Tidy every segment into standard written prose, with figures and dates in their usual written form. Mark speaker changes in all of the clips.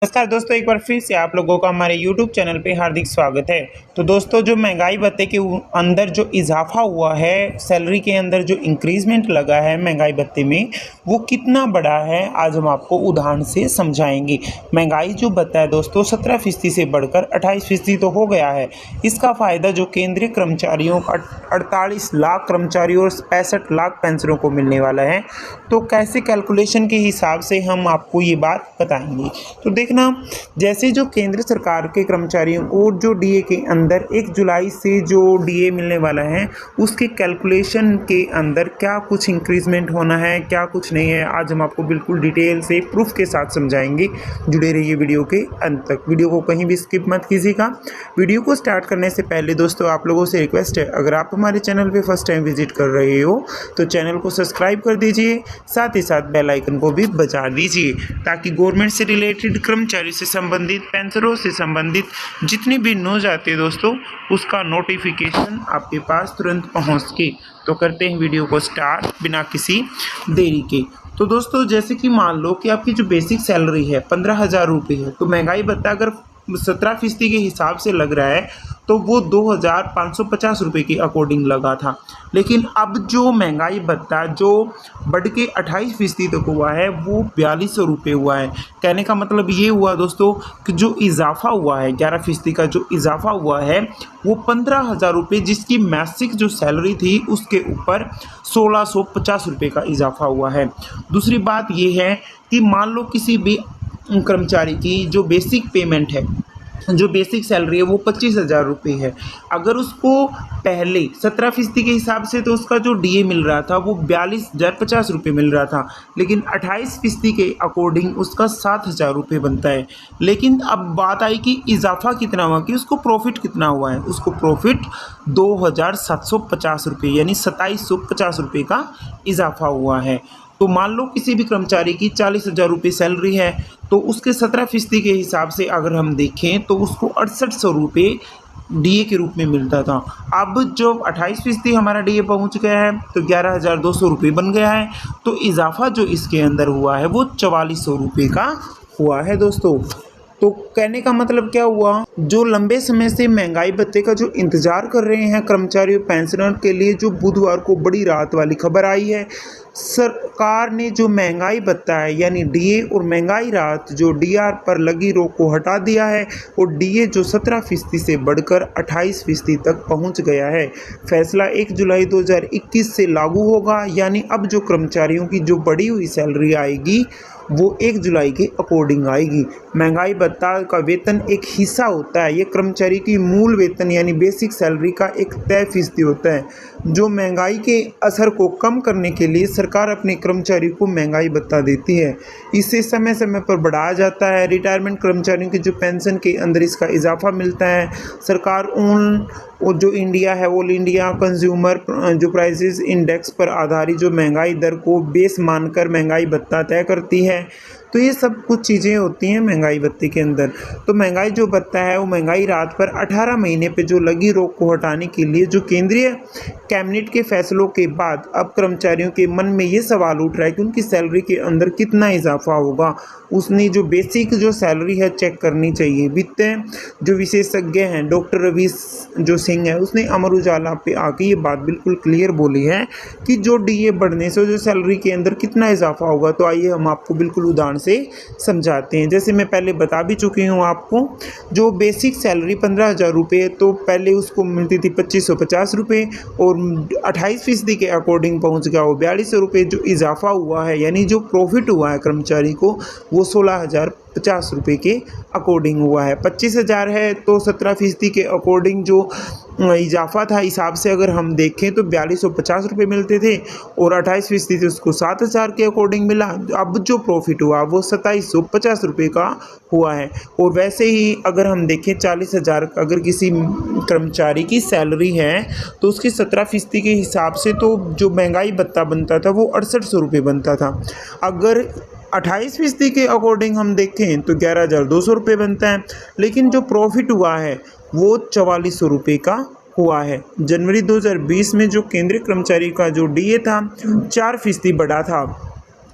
Speaker 1: नमस्कार दोस्तों, एक बार फिर से आप लोगों का हमारे YouTube चैनल पे हार्दिक स्वागत है। तो दोस्तों, जो महंगाई भत्ते के अंदर जो इजाफा हुआ है, सैलरी के अंदर जो इंक्रीजमेंट लगा है महंगाई भत्ते में, वो कितना बड़ा है आज हम आपको उदाहरण से समझाएंगे। महंगाई जो भत्ता है दोस्तों 17% से बढ़कर 28% तो हो गया है। इसका फ़ायदा जो केंद्रीय कर्मचारियों 48 लाख कर्मचारियों और 65 लाख पेंशनरों को मिलने वाला है। तो कैसे कैलकुलेशन के हिसाब से हम आपको ये बात बताएंगे। तो देखना, जैसे जो केंद्र सरकार के कर्मचारियों को जो डीए के अंदर 1 जुलाई से जो डीए मिलने वाला है, उसके कैलकुलेशन के अंदर क्या कुछ इंक्रीजमेंट होना है, क्या कुछ नहीं है, आज हम आपको बिल्कुल डिटेल से प्रूफ के साथ समझाएंगे। जुड़े रहिए वीडियो के अंत तक। वीडियो को कहीं भी स्किप मत कीजिएगा। वीडियो को स्टार्ट करने से पहले दोस्तों आप लोगों से रिक्वेस्ट है, अगर आप हमारे चैनल पे फर्स्ट टाइम विजिट कर रहे हो तो चैनल को सब्सक्राइब कर दीजिए, साथ ही साथ बेल आइकन को भी बजा दीजिए, ताकि गवर्नमेंट से रिलेटेड, कर्मचारी से संबंधित, पेंशनरों से संबंधित जितनी भी न्यूज़ आती है दोस्तों, उसका नोटिफिकेशन आपके पास तुरंत पहुंच के। तो करते हैं वीडियो को स्टार्ट बिना किसी देरी के। तो दोस्तों, जैसे कि मान लो कि आपकी जो बेसिक सैलरी है 15,000 रुपये है, तो महंगाई भत्ता अगर 17% के हिसाब से लग रहा है तो वो 2,550 रुपये के अकॉर्डिंग लगा था। लेकिन अब जो महंगाई भत्ता जो बढ़ के 28% तक हुआ है, वो 4200 रुपये हुआ है। कहने का मतलब ये हुआ दोस्तों कि जो इजाफा हुआ है 11% का जो इजाफा हुआ है, वो 15,000 रुपये, जिसकी मासिक जो सैलरी थी उसके ऊपर 1,650 रुपये का इजाफा हुआ है। दूसरी बात ये है कि मान लो किसी भी कर्मचारी की जो बेसिक पेमेंट है, जो बेसिक सैलरी है, वो 25,000 रुपये है। अगर उसको पहले 17% के हिसाब से तो उसका जो डीए मिल रहा था वो 42,050 रुपये मिल रहा था, लेकिन 28% के अकॉर्डिंग उसका 7,000 रुपये बनता है। लेकिन अब बात आई कि इजाफा कितना हुआ, कि उसको प्रॉफिट कितना हुआ है। उसको प्रॉफिट 2,750 रुपये यानी 2,750 रुपये का इजाफा हुआ है। तो मान लो किसी भी कर्मचारी की 40,000 रुपये सैलरी है, तो उसके 17% के हिसाब से अगर हम देखें तो उसको 6800 रुपये डीए के रूप में मिलता था। अब जो 28% हमारा डीए पहुंच गया है तो 11,200 रुपये बन गया है। तो इजाफा जो इसके अंदर हुआ है वो 4400 रुपये का हुआ है दोस्तों। तो कहने का मतलब क्या हुआ, जो लंबे समय से महंगाई भत्ते का जो इंतजार कर रहे हैं कर्मचारी और पेंशनर के लिए, जो बुधवार को बड़ी राहत वाली खबर आई है। सरकार ने जो महंगाई भत्ता है यानी डीए और महंगाई राहत जो डीआर पर लगी रोक को हटा दिया है, और डीए जो 17% से बढ़कर 28% तक पहुंच गया है। फैसला 1 जुलाई 2021 से लागू होगा, यानी अब जो कर्मचारियों की जो बढ़ी हुई सैलरी आएगी वो 1 जुलाई के अकॉर्डिंग आएगी। महंगाई भत्ता का वेतन एक हिस्सा होता है, ये कर्मचारी की मूल वेतन यानी बेसिक सैलरी का एक तय फीसदी होता है। जो महंगाई के असर को कम करने के लिए सरकार अपने कर्मचारी को महंगाई भत्ता देती है। इसे समय समय पर बढ़ाया जाता है। रिटायरमेंट कर्मचारियों की जो पेंशन के अंदर इसका इजाफा मिलता है। सरकार और जो इंडिया है, ऑल इंडिया कंज्यूमर जो प्राइसेस इंडेक्स पर आधारित जो महंगाई दर को बेस मानकर महंगाई भत्ता तय करती है। तो ये सब कुछ चीज़ें होती हैं महंगाई भत्ते के अंदर। तो महंगाई जो भत्ता है वो महंगाई राहत पर 18 महीने पे जो लगी रोक को हटाने के लिए जो केंद्रीय कैबिनेट के फैसलों के बाद अब कर्मचारियों के मन में ये सवाल उठ रहा है कि उनकी सैलरी के अंदर कितना इजाफा होगा। उसने जो बेसिक जो सैलरी है चेक करनी चाहिए। वित्त जो विशेषज्ञ हैं डॉक्टर रवि जो सिंह है, उसने अमर उजाला पे आके ये बात बिल्कुल क्लियर बोली है कि जो डीए बढ़ने से जो सैलरी के अंदर कितना इजाफा होगा। तो आइए हम आपको बिल्कुल उदाहरण से समझाते हैं। जैसे मैं पहले बता भी चुकी हूँ आपको, जो बेसिक सैलरी 15,000 रुपये, तो पहले उसको मिलती थी 2,550 रुपये, और 28% के अकॉर्डिंग पहुँच गया वो 4200 रुपये। जो इजाफा हुआ है यानी जो प्रॉफिट हुआ है कर्मचारी को, वो 16,050 रुपये के अकॉर्डिंग हुआ है। 25,000 है तो 17% के अकॉर्डिंग जो इजाफा था, हिसाब से अगर हम देखें तो 4250 रुपये मिलते थे और 28% थे उसको 7000 के अकॉर्डिंग मिला। अब जो प्रॉफिट हुआ वो 2750 रुपये का हुआ है। और वैसे ही अगर हम देखें 40,000 अगर किसी कर्मचारी की सैलरी है तो उसकी 17% के हिसाब से तो जो महंगाई भत्ता बनता था वो 6800 रुपये बनता था। अगर 28% के अकॉर्डिंग हम देखें तो 11,200 रुपये बनता है। लेकिन जो प्रॉफिट हुआ है वो 4400 रुपये का हुआ है। जनवरी 2020 में जो केंद्रीय कर्मचारी का जो डीए था 4% बढ़ा था।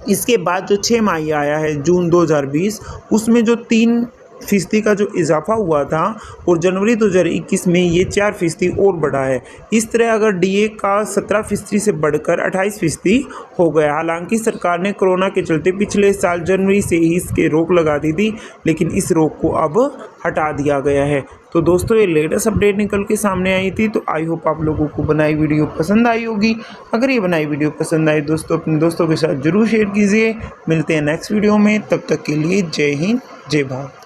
Speaker 1: इसके बाद जो 6 माही आया है जून 2020 उसमें जो 3% का जो इजाफा हुआ था और जनवरी 2021 में ये 4% और बढ़ा है। इस तरह अगर डीए का 17% से बढ़कर 28% हो गया। हालांकि सरकार ने कोरोना के चलते पिछले साल जनवरी से ही इसके रोक लगा दी थी, लेकिन इस रोक को अब हटा दिया गया है। तो दोस्तों ये लेटेस्ट अपडेट निकल के सामने आई थी, तो आई होप आप लोगों को बनाई वीडियो पसंद आई होगी। अगर ये बनाई वीडियो पसंद आई दोस्तों अपने दोस्तों के साथ ज़रूर शेयर कीजिए। मिलते हैं नेक्स्ट वीडियो में, तब तक के लिए जय हिंद जय भारत।